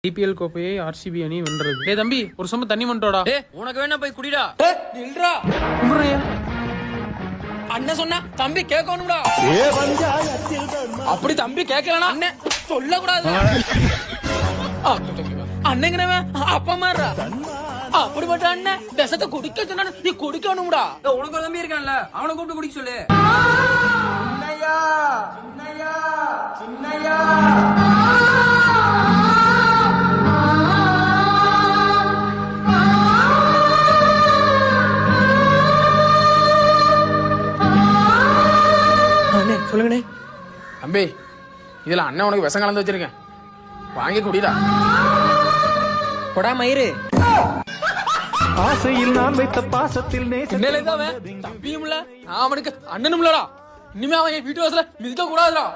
IPL கோப்பையை RCB அணி வென்றது. டேய் தம்பி, ஒரு சம தண்ணி மண்டோடா. உனக்கு வேணா போய் குடிடா. நில்றா. அண்ணன் சொன்னா தம்பி கேட்கணும்டா. அப்படி தம்பி கேட்கலனா அண்ணன் சொல்ல கூடாது. அண்ணங்கிறவன் அப்பா மாறா. அப்படிப்பட்ட அண்ணன் விஷத்தை குடிக்க சொன்னா நீ குடிக்கணும்டா. உனக்கு ஒரு தம்பி இருக்கான்ல, அவனை கூப்பிட்டு குடிக்க சொல்லு. சின்னையா சின்னையா சின்னையா. சொல்லுங்கண்ணே. தம்பி, இதுல அண்ணன் உனக்கு விஷம் கலந்து வச்சிருக்கேன், வாங்கி குடிடா. கொடா மயிறு. ஆசையில் நான் வைத்த பாசத்தில் தம்பியும் இல்ல, நான் அவனுக்கு அண்ணனும் இல்லடா. இனிமே அவன் என் வீட்டு வாசல மிதிக்க கூடாதுடா.